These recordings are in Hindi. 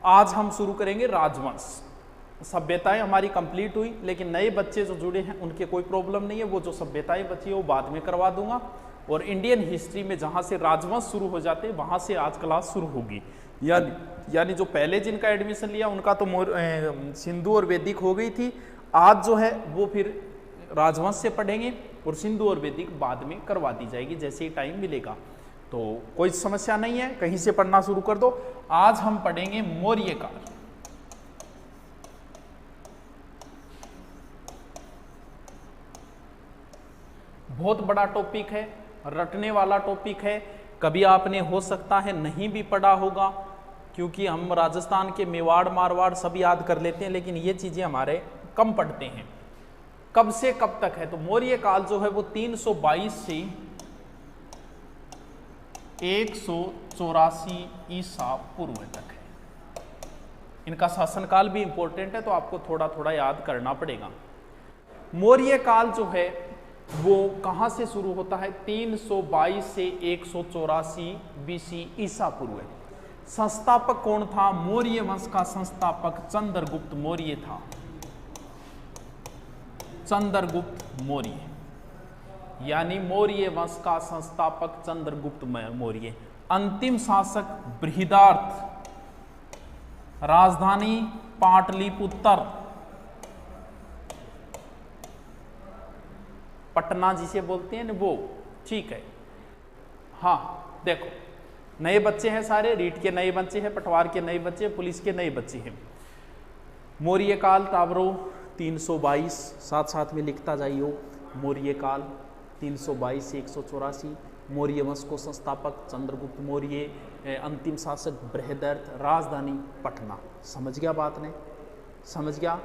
आज हम शुरू करेंगे राजवंश। सभ्यताएं हमारी कंप्लीट हुई, लेकिन नए बच्चे जो जुड़े हैं उनके कोई प्रॉब्लम नहीं है, वो जो सभ्यताएं बची है वो बाद में करवा दूंगा। और इंडियन हिस्ट्री में जहां से राजवंश शुरू हो जाते हैं वहां से आज क्लास शुरू होगी। यानी जो पहले जिनका एडमिशन लिया उनका तो सिंधु और वैदिक हो गई थी, आज जो है वो फिर राजवंश से पढ़ेंगे और सिंधु और वैदिक बाद में करवा दी जाएगी जैसे ही टाइम मिलेगा। तो कोई समस्या नहीं है, कहीं से पढ़ना शुरू कर दो। आज हम पढ़ेंगे मौर्य काल। बहुत बड़ा टॉपिक है, रटने वाला टॉपिक है। कभी आपने हो सकता है नहीं भी पढ़ा होगा, क्योंकि हम राजस्थान के मेवाड़ मारवाड़ सब याद कर लेते हैं, लेकिन ये चीजें हमारे कम पढ़ते हैं। कब से कब तक है? तो मौर्य काल जो है वो 322 से 184 ईसा पूर्व तक है। इनका शासनकाल भी इंपॉर्टेंट है, तो आपको थोड़ा थोड़ा याद करना पड़ेगा। मौर्य काल जो है वो कहां से शुरू होता है? 322 से 184 BC ईसा पूर्व है। संस्थापक कौन था? मौर्य वंश का संस्थापक चंद्रगुप्त मौर्य था। चंद्रगुप्त मौर्य, यानी मौर्य वंश का संस्थापक चंद्रगुप्त मौर्य। अंतिम शासक बृहदार्थ, राजधानी पाटलिपुत्र, पटना जिसे बोलते हैं ना वो, ठीक है। हाँ देखो, नए बच्चे हैं सारे, रीट के नए बच्चे हैं, पटवार के नए बच्चे, पुलिस के नए बच्चे हैं। मौर्य काल टावरो 322, साथ साथ में लिखता जाइयो। मौर्य काल 322 से 184, मौर्य वंश को संस्थापक चंद्रगुप्त मौर्य, अंतिम शासक बृहदार्थ, राजधानी पटना। समझ गया बात ने? समझ गया?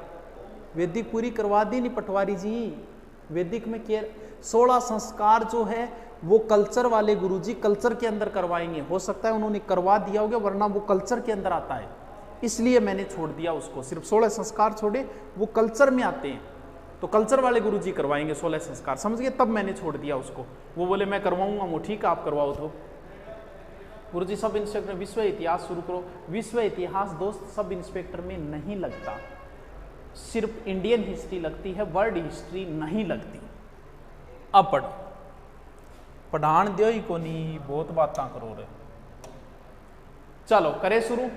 वैदिक पूरी करवा दी नहीं पटवारी जी? वैदिक में 16 संस्कार जो है वो कल्चर वाले गुरुजी कल्चर के अंदर करवाएंगे। हो सकता है उन्होंने करवा दिया होगा, वरना वो कल्चर के अंदर आता है, इसलिए मैंने छोड़ दिया उसको। सिर्फ 16 संस्कार छोड़े, वो कल्चर में आते हैं, तो कल्चर वाले गुरुजी करवाएंगे 16 संस्कार। समझ गए? तब मैंने छोड़ दिया उसको। वो बोले मैं करवाऊंगा, वो ठीक है आप करवाओ। तो गुरुजी सब इंस्पेक्टर विश्व इतिहास शुरू करो। विश्व इतिहास दोस्त सब इंस्पेक्टर में नहीं लगता, सिर्फ इंडियन हिस्ट्री लगती है, वर्ल्ड हिस्ट्री नहीं लगती। अब पढ़ो, पढ़ान दियो ही को नहीं, बहुत बातें करो रे। चलो करें शुरू,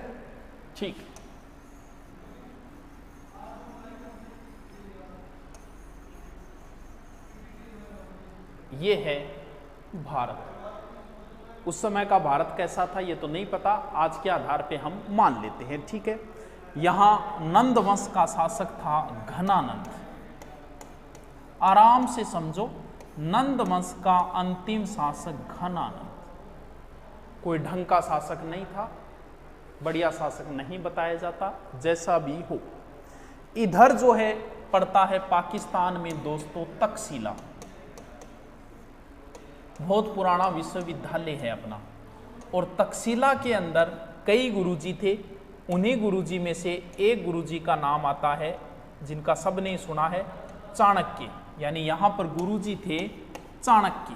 ठीक। ये है भारत। उस समय का भारत कैसा था ये तो नहीं पता, आज के आधार पे हम मान लेते हैं, ठीक है। यहां नंद वंश का शासक था घनानंद। आराम से समझो, नंद वंश का अंतिम शासक घनानंद। कोई ढंग का शासक नहीं था, बढ़िया शासक नहीं बताया जाता, जैसा भी हो। इधर जो है पड़ता है पाकिस्तान में दोस्तों तक्षशिला, बहुत पुराना विश्वविद्यालय है अपना। और तक्षशिला के अंदर कई गुरुजी थे, उन्हीं गुरुजी में से एक गुरुजी का नाम आता है जिनका सबने सुना है, चाणक्य। यानी यहां पर गुरुजी थे चाणक्य,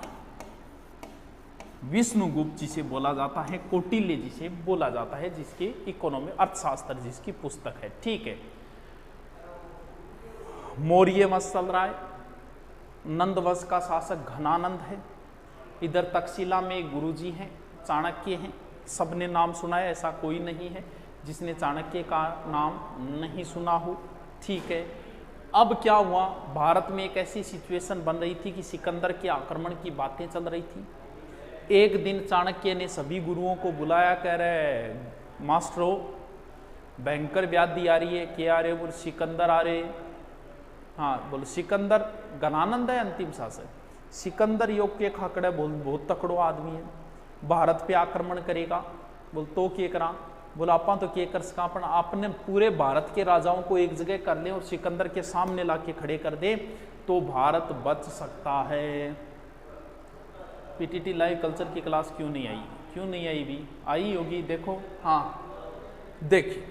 विष्णुगुप्त जिसे बोला जाता है, कौटिल्य जिसे बोला जाता है, जिसके इकोनॉमी अर्थशास्त्र जिसकी पुस्तक है, ठीक है। मौर्य वंश चल रहा है, नंद वंश का शासक घनानंद है। इधर तक्षशिला में एक गुरुजी हैं, चाणक्य हैं, सबने नाम सुना है, ऐसा कोई नहीं है जिसने चाणक्य का नाम नहीं सुना हो, ठीक है। अब क्या हुआ, भारत में एक ऐसी सिचुएशन बन रही थी कि सिकंदर के आक्रमण की बातें चल रही थी। एक दिन चाणक्य ने सभी गुरुओं को बुलाया, कह रहे मास्टरों भयंकर व्याधि आ रही है। क्या आ रहे? बोल सिकंदर आ रहे। हाँ बोलो सिकंदर, घनानंद है अंतिम शासक। सिकंदर योग के खाकड़े बहुत तकड़ो आदमी है, भारत पे आक्रमण करेगा। बोल तो के करा? बोला आपा तो के कर सका, पर आपने पूरे भारत के राजाओं को एक जगह कर ले और सिकंदर के सामने लाके खड़े कर दे तो भारत बच सकता है। पीटीटी लाइव कल्चर की क्लास क्यों नहीं आई? क्यों नहीं आई? भी आई होगी, देखो। हाँ देखिए,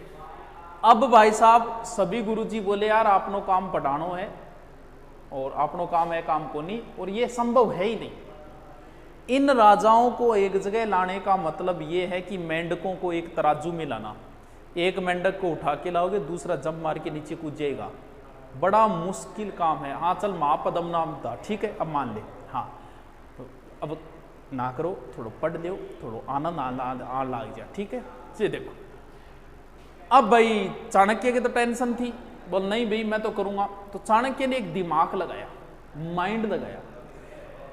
अब भाई साहब सभी गुरुजी बोले यार आपनो काम पढ़ानो है और आपनो काम है काम को नहीं, और ये संभव है ही नहीं। इन राजाओं को एक जगह लाने का मतलब ये है कि मेंढकों को एक तराजू में लाना। एक मेंढक को उठा के लाओगे, दूसरा जंप मार के नीचे कूद जाएगा। बड़ा मुश्किल काम है। हाँ चल महापदम नाम था, ठीक है, अब मान ले। हाँ तो अब ना करो, थोड़ा पढ़ लो, थोड़ा आनंद आ लग जाए, ठीक है। ये देखो, अब भाई चाणक्य की तो टेंशन थी, बोल नहीं भाई मैं तो करूंगा। तो चाणक्य ने एक दिमाग लगाया, माइंड लगाया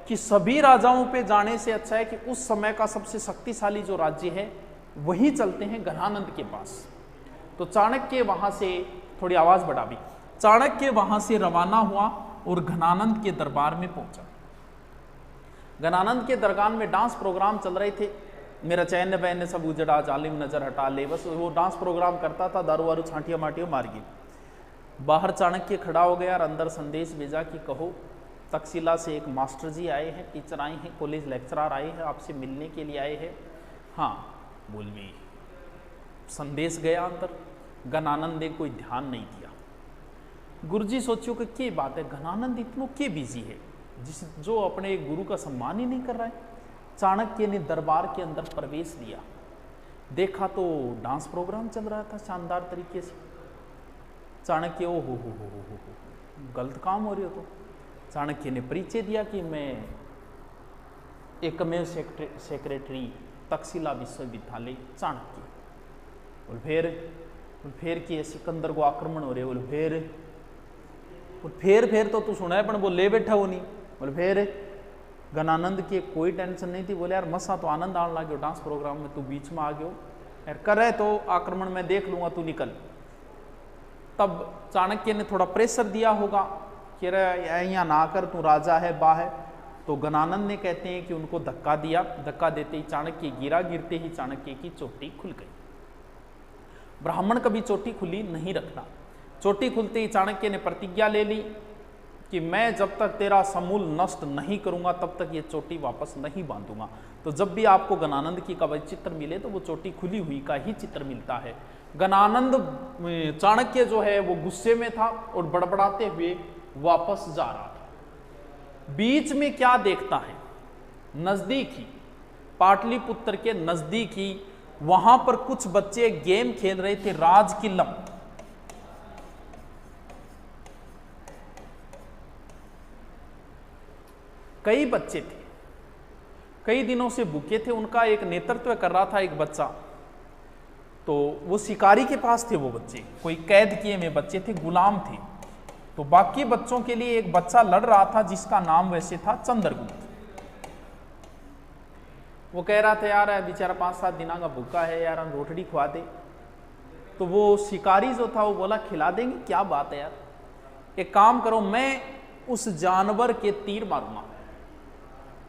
कि सभी राजाओं पे जाने से अच्छा है कि उस समय का सबसे शक्तिशाली जो राज्य है वहीं चलते हैं, घनानंद के पास। तो चाणक्य वहां से, थोड़ी आवाज बढ़ा भी, चाणक्य वहां से रवाना हुआ और घनानंद के दरबार में पहुंचा। घनानंद के दरगाह में डांस प्रोग्राम चल रहे थे। मेरा चैन बैन सब उजड़ा, जालिम नजर हटा ले, बस वो डांस प्रोग्राम करता था, दारू वारू छांटिया माटिया मार गई। बाहर चाणक्य खड़ा हो गया और अंदर संदेश भेजा कि कहो तक्षशिला से एक मास्टर जी आए हैं, टीचर आए हैं, कॉलेज लेक्चरर आए हैं, आपसे मिलने के लिए आए हैं। हाँ बोल भी, संदेश गया अंदर। घनानंद ने कोई ध्यान नहीं दिया। गुरुजी सोचियो कि क्या बात है, घनानंद इतनो के बिजी है जो अपने एक गुरु का सम्मान ही नहीं कर रहा है। चाणक्य ने दरबार के अंदर प्रवेश दिया, देखा तो डांस प्रोग्राम चल रहा था शानदार तरीके से। चाणक्य ओ हो गलत काम हो रही हो। तो चाणक्य ने परिचय दिया कि मैं एकमेव सेक्रेटरी तक्षशिला विश्वविद्यालय चाणक्य। और फिर कि सिकंदर को आक्रमण हो रहे, बोल फिर तो तू सुना है, पर वो ले बैठा वो नहीं। बोले फिर घनानंद के कोई टेंशन नहीं थी। बोले यार मसा तो आनंद आने लगे डांस प्रोग्राम में, तू बीच में आ गयो यार, करे तो आक्रमण मैं देख लूंगा, तू निकल। तब चाणक्य ने थोड़ा प्रेशर दिया होगा कि यहाँ ना कर, तू राजा है बा है। तो घनानंद ने कहते हैं कि उनको धक्का दिया, धक्का देते ही चाणक्य गिरा, गिरते ही चाणक्य की चोटी खुल गई। ब्राह्मण कभी चोटी खुली नहीं रखना। चोटी खुलते ही चाणक्य ने प्रतिज्ञा ले ली कि मैं जब तक तेरा समूल नष्ट नहीं करूंगा तब तक ये चोटी वापस नहीं बांधूंगा। तो जब भी आपको घनानंद की का चित्र मिले तो वो चोटी खुली हुई का ही चित्र मिलता है। घनानंद चाणक्य जो है वो गुस्से में था और बड़बड़ाते हुए वापस जा रहा था। बीच में क्या देखता है, नजदीक ही पाटलिपुत्र के नजदीक ही वहां पर कुछ बच्चे गेम खेल रहे थे, राजकिल्लम। कई बच्चे थे, कई दिनों से भूखे थे, उनका एक नेतृत्व कर रहा था एक बच्चा। तो वो शिकारी के पास थे वो बच्चे, कोई कैद किए हुए बच्चे थे, गुलाम थे। तो बाकी बच्चों के लिए एक बच्चा लड़ रहा था जिसका नाम वैसे था चंद्रगुप्त। वो कह रहा था यार बेचारा 5-7 दिनों का भूखा है यार, हम रोटड़ी खुआ दे। तो वो शिकारी जो था वो बोला खिला देंगे, क्या बात है यार, एक काम करो, मैं उस जानवर के तीर मारूंगा,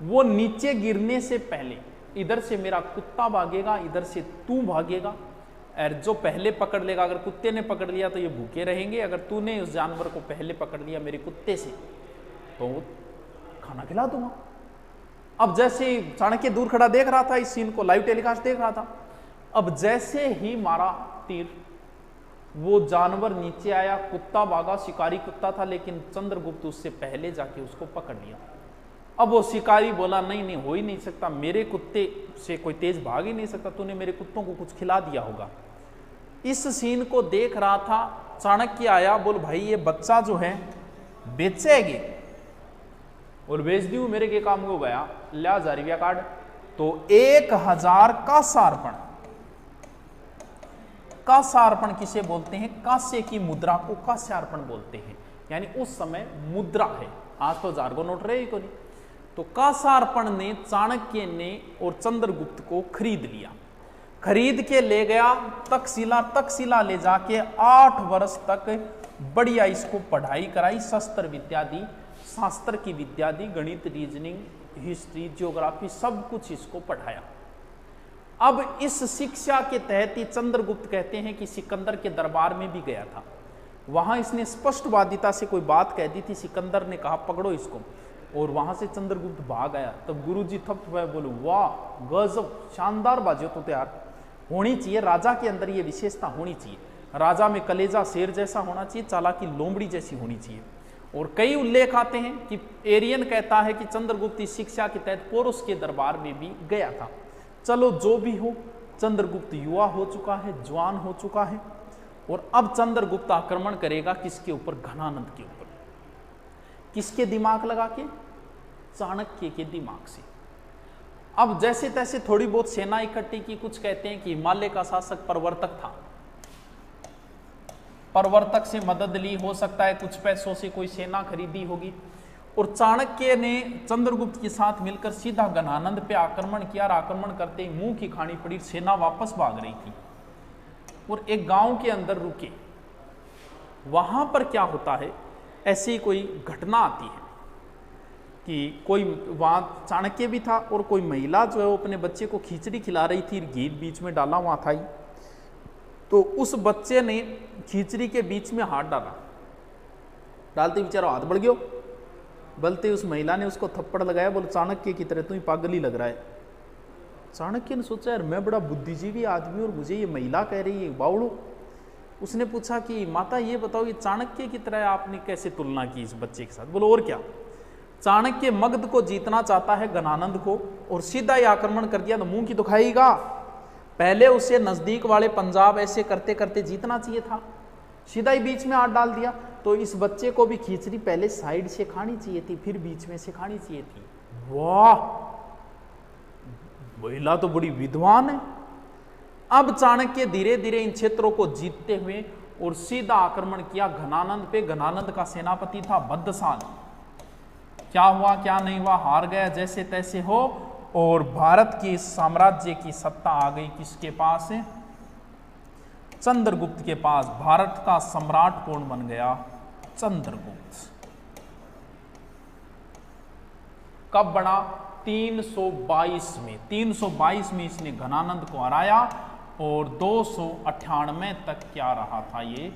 वो नीचे गिरने से पहले इधर से मेरा कुत्ता भागेगा, इधर से तू भागेगा, और जो पहले पकड़ लेगा, अगर कुत्ते ने पकड़ लिया तो ये भूखे रहेंगे, अगर तूने उस जानवर को पहले पकड़ लिया मेरे कुत्ते से तो खाना खिला दूंगा। अब जैसे चाणक्य दूर खड़ा देख रहा था इस सीन को, लाइव टेलीकास्ट देख रहा था। अब जैसे ही मारा तीर, वो जानवर नीचे आया, कुत्ता भागा, शिकारी कुत्ता था, लेकिन चंद्रगुप्त उससे पहले जाके उसको पकड़ लिया। अब वो शिकारी बोला नहीं नहीं, हो ही नहीं सकता, मेरे कुत्ते से कोई तेज भाग ही नहीं सकता, तूने मेरे कुत्तों को कुछ खिला दिया होगा। इस सीन को देख रहा था, चाणक्य आया, बोल भाई ये बच्चा जो है बेचेगी, और बेच दी मेरे के काम को गया, ला 1000 रुपया कार्ड। तो 1000 का सार्पण, का सार्पण किसे बोलते हैं, कांसे की मुद्रा को का सार्पण बोलते हैं, यानी उस समय मुद्रा है, आज तो 1000 को नोट रहे ही को नहीं। तो का सार्पण ने चाणक्य ने और चंद्रगुप्त को खरीद लिया, खरीद के ले गया तक्षशिला। तक्षशिला ले जाके 8 वर्ष तक बढ़िया इसको पढ़ाई कराई, शस्त्र विद्या दी, शास्त्र की विद्या दी, गणित, रीजनिंग, हिस्ट्री, ज्योग्राफी, सब कुछ इसको पढ़ाया। अब इस शिक्षा के तहत ही चंद्रगुप्त कहते हैं कि सिकंदर के दरबार में भी गया था, वहां इसने स्पष्टवादिता से कोई बात कह दी थी, सिकंदर ने कहा पकड़ो इसको, और वहां से चंद्रगुप्त भाग आया। तब गुरुजी थप हुए, बोलो वाह गजब, शानदार बाजी तो तैयार होनी चाहिए, राजा के अंदर ये विशेषता होनी चाहिए, राजा में कलेजा शेर जैसा होना चाहिए, चालाकी लोमड़ी जैसी होनी चाहिए। और कई उल्लेख आते हैं कि एरियन कहता है कि चंद्रगुप्त इस शिक्षा के तहत पोरस के दरबार में भी गया था। चलो जो भी हो, चंद्रगुप्त युवा हो चुका है, जवान हो चुका है, और अब चंद्रगुप्त आक्रमण करेगा किसके ऊपर? घनानंद के ऊपर। किसके दिमाग लगा के? चाणक्य के दिमाग से। अब जैसे तैसे थोड़ी बहुत सेना इकट्ठी की। कुछ कहते हैं कि हिमालय का शासक प्रवर्तक था, प्रवर्तक से मदद ली, हो सकता है कुछ पैसों से कोई सेना खरीदी होगी, और चाणक्य ने चंद्रगुप्त के साथ मिलकर सीधा घनानंद पे आक्रमण किया, और आक्रमण करते ही मुंह की खानी पड़ी। सेना वापस भाग रही थी और एक गांव के अंदर रुके। वहां पर क्या होता है, ऐसी कोई घटना आती है कि कोई वहां चाणक्य भी था और कोई महिला जो है वो अपने बच्चे को खिचड़ी खिला रही थी, घी बीच में डाला हुआ था ही। तो उस बच्चे ने खिचड़ी के बीच में हाथ डाला, डालते बेचारा हाथ बढ़ गयो, बलते उस महिला ने उसको थप्पड़ लगाया, बोले चाणक्य की तरह तू ही पागल ही लग रहा है। चाणक्य ने सोचा यार मैं बड़ा बुद्धिजीवी आदमी और मुझे ये महिला कह रही है बावड़ो। उसने पूछा कि माता ये बताओ ये चाणक्य की तरह आपने कैसे तुलना की इस बच्चे के साथ? बोलो और क्या, चाणक्य मगध को जीतना चाहता है, घनानंद को, और सीधा ही आक्रमण कर दिया तो मुंह की तो खाएगा। पहले उसे नजदीक वाले पंजाब ऐसे करते करते जीतना चाहिए था, सीधा ही बीच में हाथ डाल दिया। तो इस बच्चे को भी खिचड़ी पहले साइड से खानी चाहिए थी, फिर बीच में से खानी चाहिए थी। वाह, महिला तो बड़ी विद्वान है। अब चाणक्य धीरे धीरे इन क्षेत्रों को जीतते हुए और सीधा आक्रमण किया घनानंद पे। घनानंद का सेनापति था भद्दशाल। क्या हुआ क्या नहीं हुआ, हार गया जैसे तैसे हो, और भारत की साम्राज्य की सत्ता आ गई किसके पास है? चंद्रगुप्त के पास। भारत का सम्राट कौन बन गया? चंद्रगुप्त। कब बना? 322 में। 322 में इसने घनानंद को हराया और 298 तक क्या रहा था, ये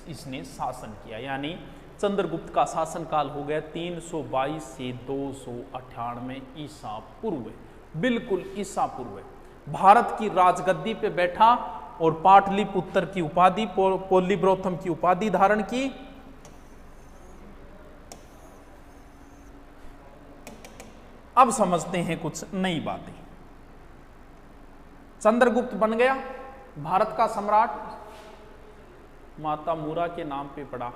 इसने शासन किया। यानी चंद्रगुप्त का शासनकाल हो गया 322 से 298 ईसा पूर्व, बिल्कुल ईसा पूर्व। भारत की राजगद्दी पे बैठा और पाटलिपुत्र की उपाधि, पोलिब्रोथम की उपाधि धारण की। अब समझते हैं कुछ नई बातें। चंद्रगुप्त बन गया भारत का सम्राट, माता मूरा के नाम पे पड़ा।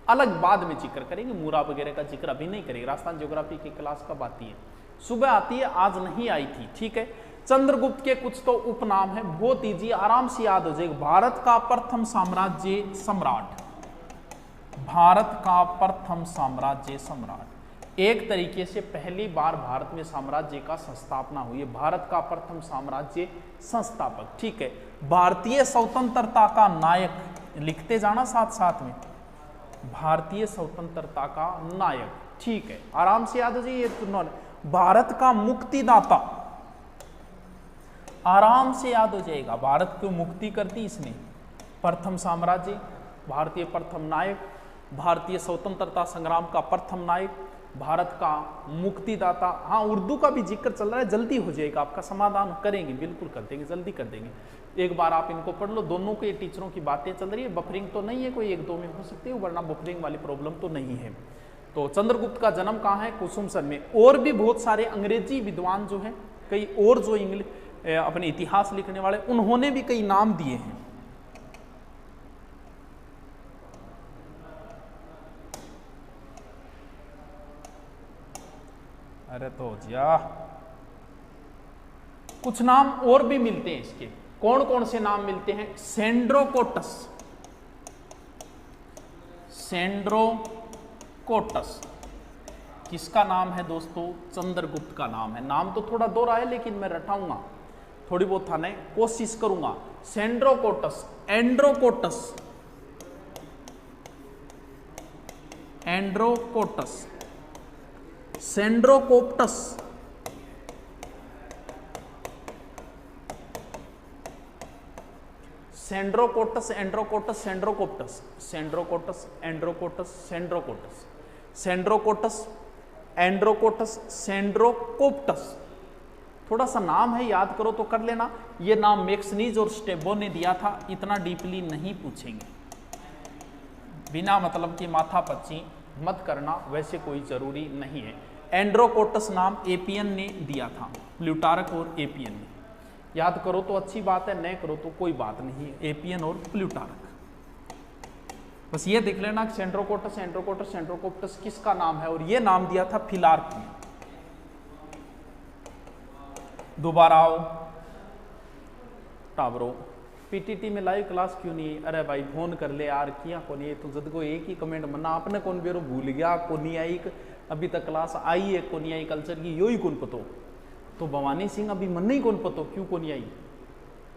अलग बाद में जिक्र करेंगे, मूरा वगैरह का जिक्र अभी नहीं करेंगे, राजस्थान ज्योग्राफी की क्लास कब आती है? सुबह आती है, आज नहीं आई थी, ठीक है। चंद्रगुप्त के कुछ तो उपनाम है, बहुत ईजी, आराम से याद हो जाएगा। भारत का प्रथम साम्राज्य सम्राट, भारत का प्रथम साम्राज्य सम्राट। एक तरीके से पहली बार भारत में साम्राज्य का संस्थापना हुई है, भारत का प्रथम साम्राज्य संस्थापक, ठीक है। भारतीय स्वतंत्रता का नायक, लिखते जाना साथ साथ में, भारतीय स्वतंत्रता का नायक, ठीक है, आराम से याद हो जाइए ये तो। भारत का मुक्तिदाता, आराम से याद हो जाएगा, भारत को मुक्ति कर दी इसने। प्रथम साम्राज्य, भारतीय प्रथम नायक, भारतीय स्वतंत्रता संग्राम का प्रथम नायक, भारत का मुक्तिदाता। हाँ, उर्दू का भी जिक्र चल रहा है, जल्दी हो जाएगा, आपका समाधान करेंगे, बिल्कुल कर देंगे, जल्दी कर देंगे। एक बार आप इनको पढ़ लो, दोनों के टीचरों की बातें चल रही है। बफरिंग तो नहीं है, कोई एक दो में हो सकती है, वरना बफरिंग वाली प्रॉब्लम तो नहीं है। तो चंद्रगुप्त का जन्म कहाँ है? कुसुमसर में। और भी बहुत सारे अंग्रेजी विद्वान जो हैं, कई और जो इंग्लिश अपने इतिहास लिखने वाले, उन्होंने भी कई नाम दिए हैं। अरे तो जिया, कुछ नाम और भी मिलते हैं इसके। कौन कौन से नाम मिलते हैं? सेंड्रोकोटस, सेंड्रोकोटस किसका नाम है दोस्तों? चंद्रगुप्त का नाम है। नाम तो थोड़ा दोहरा है लेकिन मैं रटाऊंगा, थोड़ी बहुत था, नहीं कोशिश करूंगा। Sandrocottus, Androcottus, Androcottus, Sandrocoptus, Sandrocottus, Androcottus, Sandrocoptus, Sandrocottus, Androcottus, Sandrocottus, Sandrocottus, Androcottus, Sandrocoptus. थोड़ा सा नाम है, याद करो तो कर लेना। ये नाम मैक्सनीज और स्टेबो ने दिया था, इतना डीपली नहीं पूछेंगे, बिना मतलब की माथापच्ची मत करना, वैसे कोई जरूरी नहीं है। एंड्रोकोटस नाम एपियन ने दिया था, प्लूटारक और एपियन ने। याद करो तो अच्छी बात है, नहीं करो तो कोई बात नहीं। एपियन और प्लूटार्क, बस ये देख लेना सेंट्रोकोटस एंट्रोकोटस सेंट्रोकोप्टस किसका नाम है, और ये नाम दिया था फिलार्क ने। दोबारा आओ टावरो, पीटीटी में लाइव क्लास क्यों नहीं? अरे भाई फोन कर ले यार, किया को नहीं तो जद को एक ही कमेंट मना आपने कौन बेरो भूल गया, को नहीं आई अभी तक क्लास आई है, को नहीं आई कल्चर की, यो ही कौन पतो। तो भवानी सिंह अभी मन नहीं कौन पतो क्यों को नहीं आई,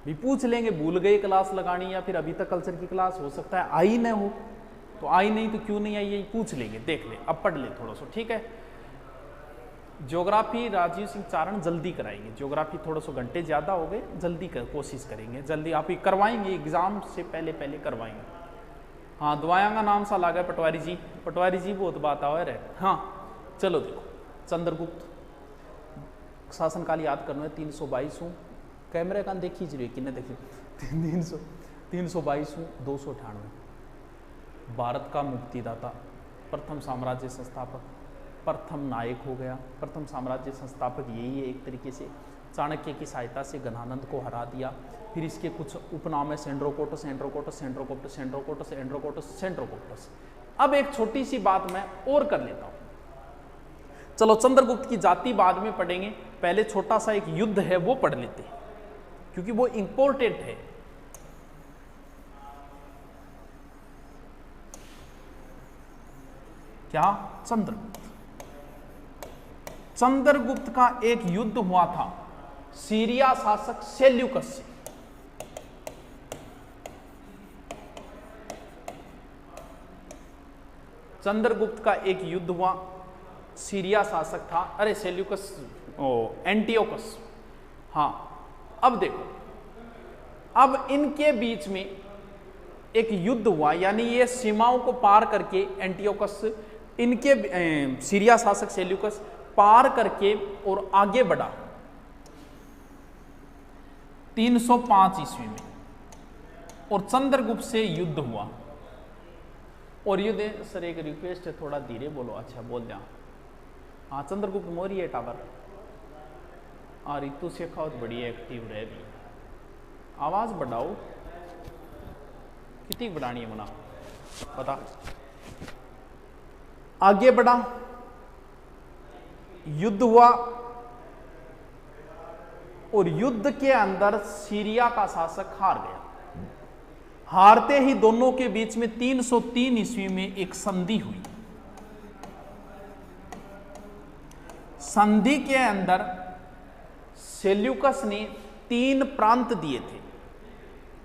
भी पूछ लेंगे भूल गए क्लास लगानी, या फिर अभी तक कल्चर की क्लास हो सकता है आई न हो, तो आई नहीं तो क्यों नहीं आई यही पूछ लेंगे, देख ले अब पढ़ ले थोड़ा सा, ठीक है। ज्योग्राफी राजीव सिंह चारण जल्दी कराएंगे, ज्योग्राफी थोड़ा सा घंटे ज़्यादा हो गए, जल्दी कोशिश करेंगे, जल्दी आप ही करवाएंगे, एग्जाम से पहले पहले करवाएंगे। हाँ दवाया का नाम सा लागा पटवारी जी, पटवारी जी बहुत बात आ रहे। हाँ चलो देखो, चंद्रगुप्त शासनकाल याद करना है, 322 हूँ, कैमरे का देखी जी कि नहीं देखी, 322 हूँ, 298, भारत का मुक्तिदाता, प्रथम साम्राज्य संस्थापक, प्रथम नायक हो गया, प्रथम साम्राज्य संस्थापक यही है एक तरीके से। चाणक्य की सहायता से घनानंद को हरा दिया, फिर इसके कुछ उपनाम है सेंट्रोकोटस एंट्रोकोटस सेंट्रोकोप्टस सेंट्रोकोटस एंट्रोकोटस सेंट्रोकोप्टस। अब एक छोटी सी बात मैं और कर लेता हूं, चलो चंद्रगुप्त की जाति बाद में पढ़ेंगे, पहले छोटा सा एक युद्ध है वो पढ़ लेते हैं क्योंकि वो इंपॉर्टेंट है। क्या? चंद्रगुप्त का एक युद्ध हुआ था सीरिया शासक सेल्यूकस से। चंद्रगुप्त का एक युद्ध हुआ, सीरिया शासक था, अरे सेल्यूकस, एंटियोकस। हाँ अब देखो, अब इनके बीच में एक युद्ध हुआ, यानी ये सीमाओं को पार करके एंटियोकस, इनके सीरिया शासक सेल्यूकस पार करके और आगे बढ़ा 305 ईस्वी में, और चंद्रगुप्त से युद्ध हुआ। और युद्ध, सर एक रिक्वेस्ट है थोड़ा धीरे बोलो, अच्छा बोल दिया। हाँ चंद्रगुप्त मौर्य टावर, हाँ रितु शेखावत बड़ी एक्टिव रह भी, आवाज बढ़ाओ, कितनी बढ़ानी है मना पता। आगे बढ़ा, युद्ध हुआ, और युद्ध के अंदर सीरिया का शासक हार गया। हारते ही दोनों के बीच में 303 ईस्वी में एक संधि हुई। संधि के अंदर सेल्यूकस ने 3 प्रांत दिए थे,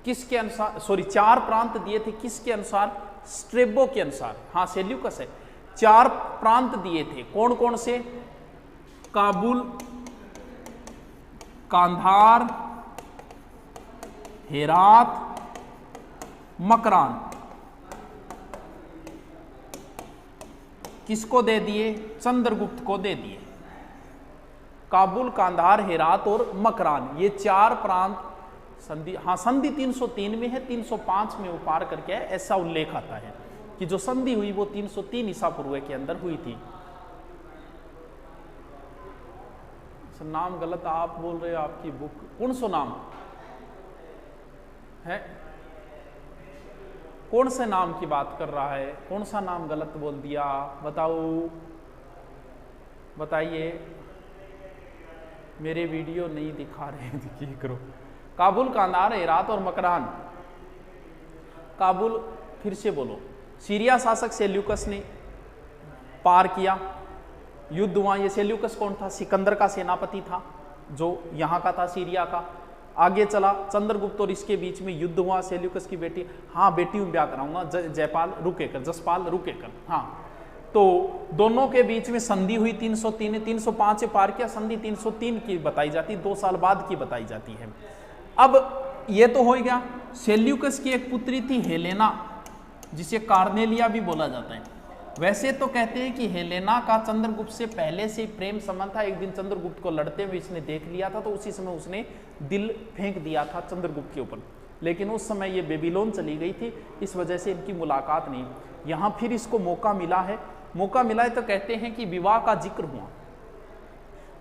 किसके अनुसार, सॉरी 4 प्रांत दिए थे, किसके अनुसार? स्ट्रेबो के अनुसार। हाँ सेल्यूकस है, 4 प्रांत दिए थे, कौन कौन से? काबुल, कांधार, हेरात, मकरान। किसको दे दिए? चंद्रगुप्त को दे दिए। काबुल, कांधार, हेरात और मकरान, ये 4 प्रांत संधि, हाँ संधि 303 में है, 305 में वो पार करके है, ऐसा उल्लेख आता है कि जो संधि हुई वो 303 ईसा पूर्व के अंदर हुई थी। सर नाम गलत आप बोल रहे हो, आपकी बुक कौन सा नाम है? कौन से नाम की बात कर रहा है? कौन सा नाम गलत बोल दिया बताओ, बताइए, मेरे वीडियो नहीं दिखा रहे हैं, देखिए करो। काबुल, कांधार, हेरात और मकरान। काबुल फिर से बोलो, सीरिया शासक सेल्यूकस ने पार किया, युद्ध हुआ। ये सेल्यूकस कौन था? सिकंदर का सेनापति था, जो यहाँ का था, सीरिया का। आगे चला चंद्रगुप्त और इसके बीच में युद्ध हुआ, सेल्यूकस की बेटी, हाँ बेटी हूँ ब्याह कराऊंगा, जयपाल रुकेकर, जसपाल रुकेकर। हाँ तो दोनों के बीच में संधि हुई 303 ने, 305 से पार किया, संधि 303 की बताई जाती, 2 साल बाद की बताई जाती है। अब ये तो हो गया। सेल्यूकस की एक पुत्री थी हेलेना, जिसे कार्नेलिया भी बोला जाता है। वैसे तो कहते हैं कि हेलेना का चंद्रगुप्त से पहले से प्रेम संबंध था। एक दिन चंद्रगुप्त को लड़ते हुए इसने देख लिया था, तो उसी समय उसने दिल फेंक दिया था चंद्रगुप्त के ऊपर, लेकिन उस समय ये बेबीलोन चली गई थी, इस वजह से इनकी मुलाकात नहीं। यहाँ फिर इसको मौका मिला है, मौका मिला है तो कहते हैं कि विवाह का जिक्र हुआ।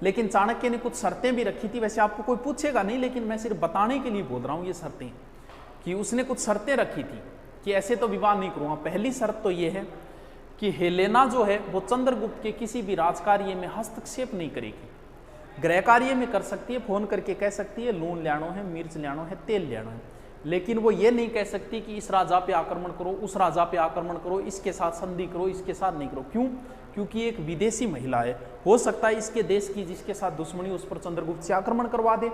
लेकिन चाणक्य ने कुछ शर्तें भी रखी थी। वैसे आपको कोई पूछेगा नहीं, लेकिन मैं सिर्फ बताने के लिए बोल रहा हूँ ये शर्तें, कि उसने कुछ शर्तें रखी थी कि ऐसे तो विवाह नहीं करूँगा। पहली शर्त तो ये है कि हेलेना जो है वो चंद्रगुप्त के किसी भी राजकार्य में हस्तक्षेप नहीं करेगी। गृह कार्य में कर सकती है, फोन करके कह सकती है लून ल्याणो है, मिर्च ल्याणो है, तेल ल्याणो है, लेकिन वो ये नहीं कह सकती कि इस राजा पे आक्रमण करो, उस राजा पे आक्रमण करो, इसके साथ संधि करो, इसके साथ नहीं करो। क्यों? क्योंकि एक विदेशी महिला है, हो सकता है इसके देश की जिसके साथ दुश्मनी उस पर चंद्रगुप्त से आक्रमण करवा दे,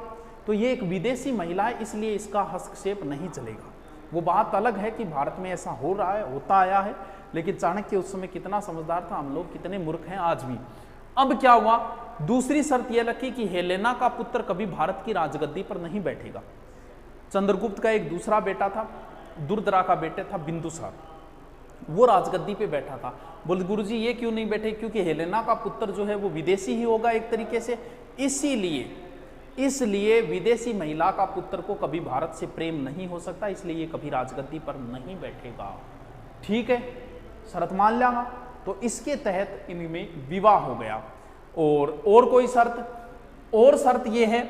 तो ये एक विदेशी महिला है, इसलिए इसका हस्तक्षेप नहीं चलेगा। वो बात अलग है कि भारत में ऐसा हो रहा है, होता आया है, लेकिन चाणक्य उस समय कितना समझदार था, हम लोग कितने मूर्ख हैं आज भी। अब क्या हुआ, दूसरी शर्त यह रखी कि हेलेना का पुत्र कभी भारत की राजगद्दी पर नहीं बैठेगा। चंद्रगुप्त का एक दूसरा बेटा था, दुर्धरा का बेटा था बिंदुसार, वो राजगद्दी पे बैठा था। बोले गुरुजी ये क्यों नहीं बैठे? क्योंकि हेलेना का पुत्र जो है वो विदेशी ही होगा एक तरीके से, इसलिए विदेशी महिला का पुत्र को कभी भारत से प्रेम नहीं हो सकता, इसलिए ये कभी राजगद्दी पर नहीं बैठेगा। ठीक है, शर्त मान लिया। तो इसके तहत इनमें विवाह हो गया। और कोई शर्त? और शर्त यह है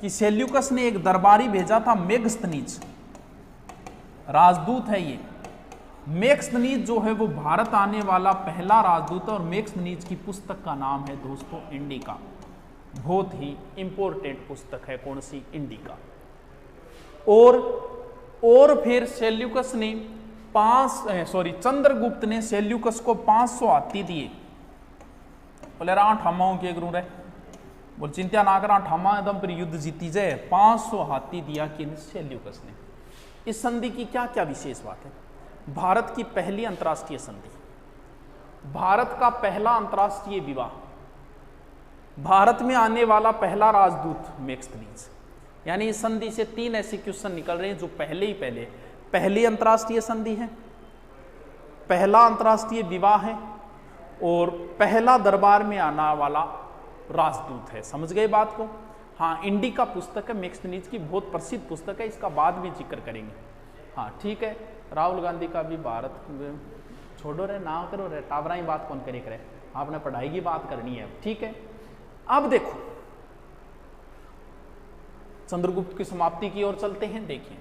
कि सेल्यूकस ने एक दरबारी भेजा था, मेगस्थनीज राजदूत है ये। मेगस्थनीज जो है वो भारत आने वाला पहला राजदूत है, और मेगस्थनीज की पुस्तक का नाम है दोस्तों इंडिका। बहुत ही इंपॉर्टेंट पुस्तक है। कौन सी? इंडिका। और फिर सेल्यूकस ने चंद्रगुप्त ने सेल्यूकस को 500 हाथी दिए। बोले ठामाओं के गुरु रहे, बोल चिंता ना करा, ठामा एकदम पर युद्ध जीती जाए। 500 हाथी दिया कि सेल्यूकस ने। इस संधि की क्या क्या विशेष बात है? भारत की पहली अंतर्राष्ट्रीय संधि, भारत का पहला अंतर्राष्ट्रीय विवाह, भारत में आने वाला पहला राजदूत मेगस्थनीज। यानी इस संधि से 3 ऐसे क्वेश्चन निकल रहे हैं जो पहली अंतर्राष्ट्रीय संधि है, पहला अंतर्राष्ट्रीय विवाह है, और पहला दरबार में आने वाला राजदूत है। समझ गए बात को? हाँ, इंडिका पुस्तक है मेगस्थनीज की, बहुत प्रसिद्ध पुस्तक है, इसका बाद में जिक्र करेंगे। हाँ ठीक है, राहुल गांधी का भी भारत छोड़ो रे, ना करो रे, टावरा ही बात कौन करे करे, आपने पढ़ाई की बात करनी है। ठीक है, अब देखो चंद्रगुप्त की समाप्ति की ओर चलते हैं। देखिए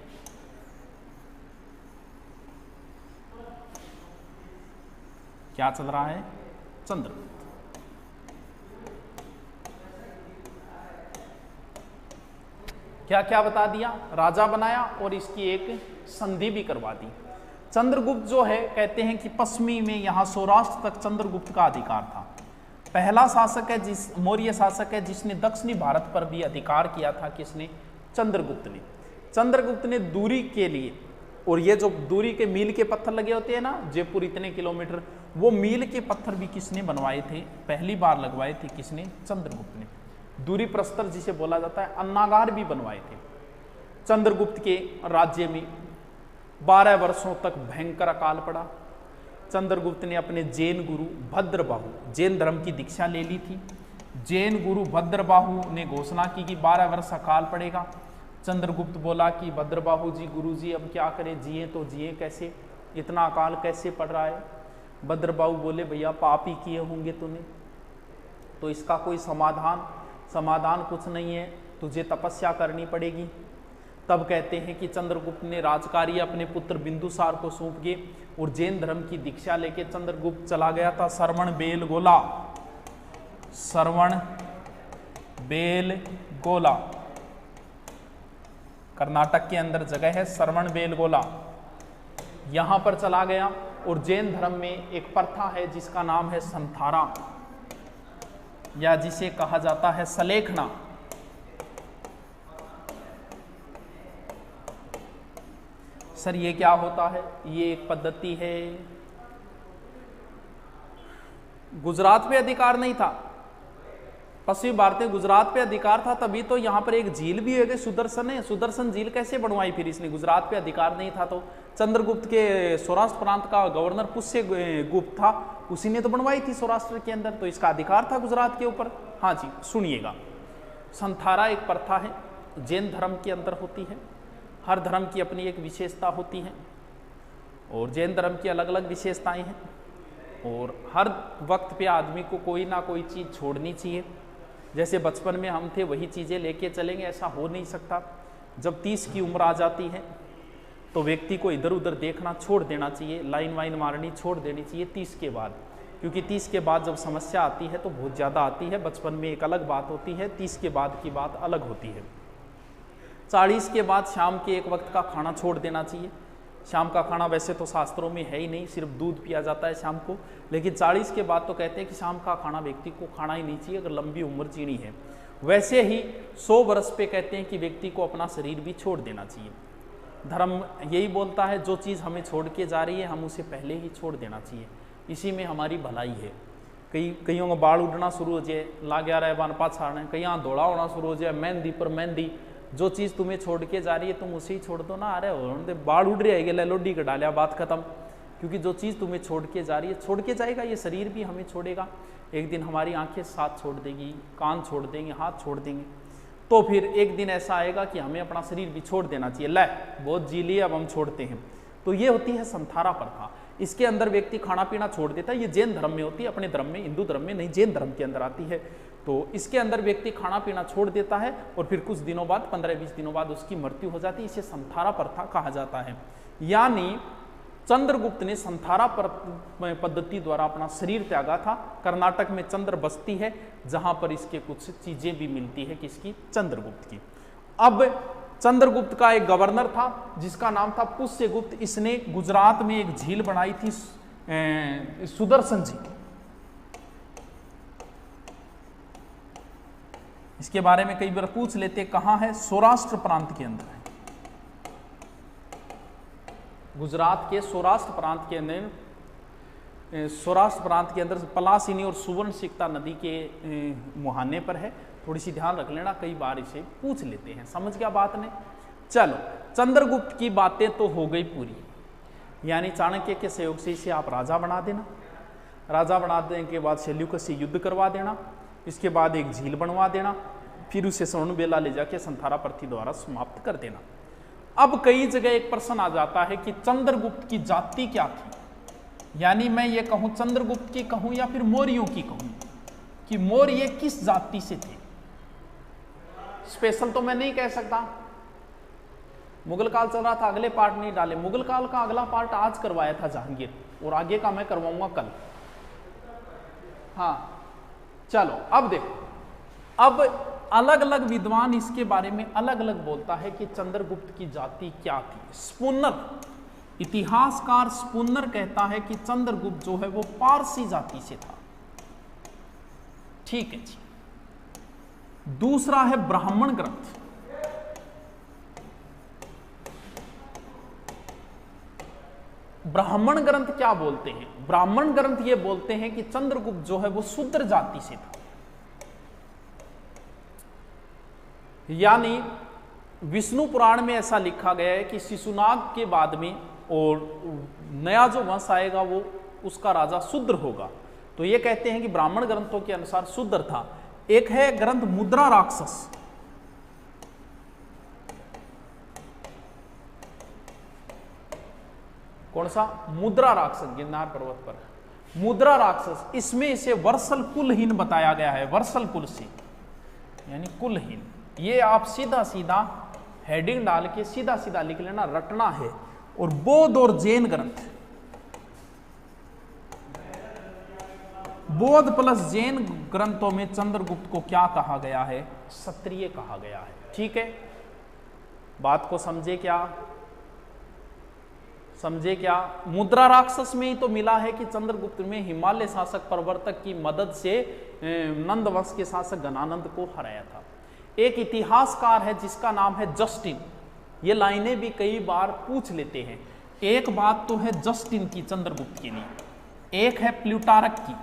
क्या चल रहा है। चंद्रगुप्त क्या क्या बता दिया, राजा बनाया और इसकी एक संधि भी करवा दी। चंद्रगुप्त जो है कहते हैं कि पश्चिमी में यहाँ सौराष्ट्र तक चंद्रगुप्त का अधिकार था। पहला शासक है मौर्य शासक है जिसने दक्षिणी भारत पर भी अधिकार किया था। किसने? चंद्रगुप्त ने। चंद्रगुप्त ने दूरी के लिए, और ये जो दूरी के मील के पत्थर लगे होते हैं ना, जयपुर इतने किलोमीटर, वो मील के पत्थर भी किसने बनवाए थे? पहली बार लगवाए थे किसने? चंद्रगुप्त ने। दूरी प्रस्तर जिसे बोला जाता है, अन्नागार भी बनवाए थे। चंद्रगुप्त के राज्य में 12 वर्षों तक भयंकर अकाल पड़ा। चंद्रगुप्त ने अपने जैन गुरु भद्रबाहु, जैन धर्म की दीक्षा ले ली थी। जैन गुरु भद्रबाहु ने घोषणा की कि 12 वर्ष अकाल पड़ेगा। चंद्रगुप्त बोला कि भद्रबाहु जी, गुरु जी अब क्या करें, जिए तो जिए कैसे, इतना अकाल कैसे पड़ रहा है। भद्रबाहु बोले भैया पाप ही किए होंगे तूने, तो इसका कोई समाधान कुछ नहीं है, तुझे तपस्या करनी पड़ेगी। तब कहते हैं कि चंद्रगुप्त ने राजकार्य अपने पुत्र बिंदुसार को सौंप के और जैन धर्म की दीक्षा लेके चंद्रगुप्त चला गया था श्रवणबेलगोला। श्रवणबेलगोला कर्नाटक के अंदर जगह है श्रवणबेलगोला, यहां पर चला गया। और जैन धर्म में एक प्रथा है जिसका नाम है संथारा, या जिसे कहा जाता है सलेखना। सर ये क्या होता है? ये एक पद्धति है। गुजरात पे अधिकार नहीं था, पश्चिमी भारत में गुजरात पे अधिकार था, तभी तो यहाँ पर एक झील भी है सुदर्शन है। सुदर्शन झील कैसे बनवाई फिर इसने? गुजरात पे अधिकार नहीं था तो चंद्रगुप्त के सौराष्ट्र प्रांत का गवर्नर पुष्य गुप्त था, उसी ने तो बनवाई थी सौराष्ट्र के अंदर, तो इसका अधिकार था गुजरात के ऊपर। हाँ जी सुनिएगा, संथारा एक प्रथा है, जैन धर्म के अंदर होती है। हर धर्म की अपनी एक विशेषता होती है और जैन धर्म की अलग अलग विशेषताएं हैं, और हर वक्त पे आदमी को कोई ना कोई चीज़ छोड़नी चाहिए। जैसे बचपन में हम थे वही चीज़ें लेके चलेंगे, ऐसा हो नहीं सकता। जब 30 की उम्र आ जाती है तो व्यक्ति को इधर उधर देखना छोड़ देना चाहिए, लाइन वाइन मारनी छोड़ देनी चाहिए 30 के बाद, क्योंकि 30 के बाद जब समस्या आती है तो बहुत ज़्यादा आती है। बचपन में एक अलग बात होती है, 30 के बाद की बात अलग होती है। 40 के बाद शाम के एक वक्त का खाना छोड़ देना चाहिए। शाम का खाना वैसे तो शास्त्रों में है ही नहीं, सिर्फ दूध पिया जाता है शाम को, लेकिन 40 के बाद तो कहते हैं कि शाम का खाना व्यक्ति को खाना ही नहीं चाहिए अगर लंबी उम्र जीनी है। वैसे ही 100 वर्ष पे कहते हैं कि व्यक्ति को अपना शरीर भी छोड़ देना चाहिए। धर्म यही बोलता है जो चीज़ हमें छोड़ के जा रही है हम उसे पहले ही छोड़ देना चाहिए, इसी में हमारी भलाई है। कईयों का बाल उड़ना शुरू हो जाए, ला गया रहे बान पाछाड़ने, कहीं दौड़ा होना शुरू हो जाए, मेहंदी पर मेहंदी, जो चीज़ तुम्हें छोड़ के जा रही है तुम उसे ही छोड़ दो ना। अरे बाल उड़ रहे ले लोडी का डालिया, बात खत्म। क्योंकि जो चीज़ तुम्हें छोड़ के जा रही है छोड़ के जाएगा, ये शरीर भी हमें छोड़ेगा। एक दिन हमारी आंखें साथ छोड़ देगी, कान छोड़ देंगे, हाथ छोड़ देंगे, तो फिर एक दिन ऐसा आएगा कि हमें अपना शरीर भी छोड़ देना चाहिए। लै बहुत जी लिए अब हम छोड़ते हैं। तो ये होती है संथारा प्रथा। इसके अंदर व्यक्ति खाना पीना छोड़ देता है। ये जैन धर्म में होती है, अपने धर्म में, हिंदू धर्म में नहीं, जैन धर्म के अंदर आती है। तो इसके अंदर व्यक्ति खाना पीना छोड़ देता है और फिर कुछ दिनों बाद 15-20 दिनों बाद उसकी मृत्यु हो जाती है। इसे संथारा प्रथा कहा जाता है। यानी चंद्रगुप्त ने संथारा पद्धति द्वारा अपना शरीर त्यागा था। कर्नाटक में चंद्र बस्ती है जहां पर इसके कुछ चीजें भी मिलती है किसकी, चंद्रगुप्त की। अब चंद्रगुप्त का एक गवर्नर था जिसका नाम था पुष्यगुप्त। इसने गुजरात में एक झील बनाई थी सुदर्शन झील। इसके बारे में कई बार पूछ लेते, कहां है, सौराष्ट्र प्रांत के अंदर है। गुजरात के सौराष्ट्र प्रांत के अंदर पलासिनी और सुवर्णसिकता नदी के मुहाने पर है। थोड़ी सी ध्यान रख लेना, कई बार इसे पूछ लेते हैं। समझ गया बात ने। चलो, चंद्रगुप्त की बातें तो हो गई पूरी, यानी चाणक्य के सहयोग से इसे आप राजा बना देना। राजा बना देने के बाद सेल्यूकस से युद्ध करवा देना, इसके बाद एक झील बनवा देना, फिर उसे स्वर्णबेला ले जाके संथारा प्रथा द्वारा समाप्त कर देना। अब कई जगह एक प्रश्न आ जाता है कि चंद्रगुप्त की जाति क्या थी, यानी मैं ये कहूं चंद्रगुप्त की कहूं या फिर मौर्यों की कहूं, कि मौर्य किस जाति से थे। स्पेशल तो मैं नहीं कह सकता, मुगल काल चल रहा था, अगले पार्ट नहीं डाले। मुगल काल का अगला पार्ट आज करवाया था जहांगीर, और आगे का मैं करवाऊंगा कल। हाँ चलो, अब देखो, अब अलग अलग विद्वान इसके बारे में अलग अलग बोलता है कि चंद्रगुप्त की जाति क्या थी। स्पूनर, इतिहासकार स्पूनर कहता है कि चंद्रगुप्त जो है वो पारसी जाति से था। ठीक है जी। दूसरा है ब्राह्मण ग्रंथ। ब्राह्मण ग्रंथ क्या बोलते हैं? ब्राह्मण ग्रंथ ये बोलते हैं कि चंद्रगुप्त जो है वो शूद्र जाति से था, यानी विष्णु पुराण में ऐसा लिखा गया है कि शिशुनाग के बाद में और नया जो वंश आएगा वो उसका राजा शूद्र होगा। तो ये कहते हैं कि ब्राह्मण ग्रंथों के अनुसार शूद्र था। एक है ग्रंथ मुद्रा राक्षस। कौन सा? मुद्रा राक्षस, गिरनार पर्वत पर मुद्रा राक्षस। इसमें इसे वर्सल कुलहीन बताया गया है, वर्सल कुल से, यानी कुलहीन। ये आप सीधा सीधा हेडिंग डाल के सीधा सीधा लिख लेना, रटना है। और बौद्ध और जैन ग्रंथ, बौद्ध प्लस जैन ग्रंथों में चंद्रगुप्त को क्या कहा गया है? क्षत्रिय कहा गया है। ठीक है, बात को समझे क्या? समझे क्या? मुद्रा राक्षस में ही तो मिला है कि चंद्रगुप्त में हिमालय शासक प्रवर्तक की मदद से नंद वंश के शासक घनानंद को हराया था। एक इतिहासकार है जिसका नाम है जस्टिन। ये लाइनें भी कई बार पूछ लेते हैं। एक बात तो है जस्टिन की चंद्रगुप्त के लिए, एक है प्लूटारक की।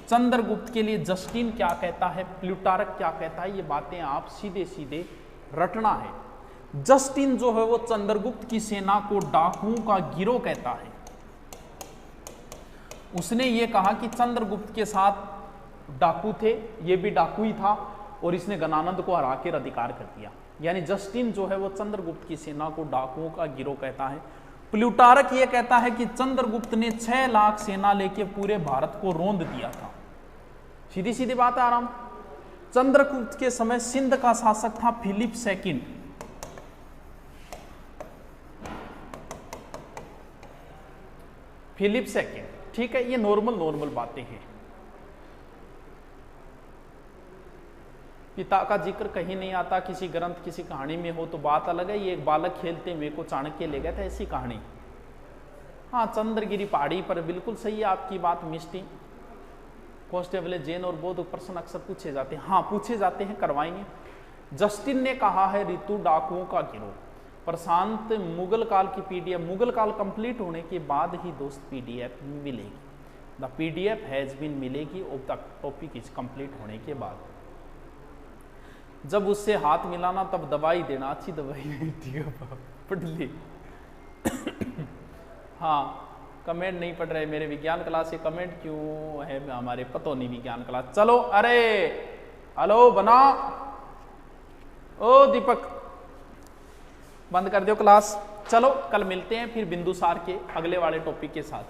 चंद्रगुप्त के लिए जस्टिन क्या कहता है, प्लूटारक क्या कहता है, ये बातें आप सीधे सीधे रटना है। जस्टिन जो है वो चंद्रगुप्त की सेना को डाकुओं का गिरोह कहता है। उसने ये कहा कि चंद्रगुप्त के साथ डाकू थे, ये भी डाकू ही था, और इसने घनानंद को हरा कर अधिकार कर दिया। यानी जस्टिन जो है वो चंद्रगुप्त की सेना को डाकुओं का गिरोह कहता है। प्लूटारक ये कहता है कि चंद्रगुप्त ने 6 लाख सेना लेके पूरे भारत को रौंद दिया था। सीधी सीधी बात है आराम। चंद्रगुप्त के समय सिंध का शासक था फिलिप II। फिलिप II, ठीक है, ये नॉर्मल बातें हैं। पिता का जिक्र कहीं नहीं आता, किसी ग्रंथ किसी कहानी में हो तो बात अलग है। ये एक बालक खेलते मेरे को चाणक्य ले गया था, ऐसी कहानी। हाँ, चंद्रगिरी पहाड़ी पर बिल्कुल सही है आपकी बात मिष्टी। कांस्टेबल जैन और बौद्ध प्रश्न अक्सर पूछे जाते हैं। हाँ, पूछे जाते हैं, करवाएंगे। जस्टिन ने कहा है ऋतु डाकुओं का गिरोह। प्रशांत, मुगल काल की पीडीएफ, मुगल काल कंप्लीट होने के बाद ही दोस्त पीडीएफ मिलेगी। द पीडीएफ हैज बीन मिलेगी of the topic is complete होने के बाद। जब उससे हाथ मिलाना तब दवाई देना, अच्छी दवाई नहीं, ठीक है, पढ़ ली। हाँ, कमेंट नहीं पढ़ रहे मेरे विज्ञान क्लास के कमेंट क्यों है हमारे, पता नहीं विज्ञान क्लास। चलो, अरे हेलो बना, ओ दीपक बंद कर दो क्लास। चलो कल मिलते हैं फिर बिंदुसार के अगले वाले टॉपिक के साथ।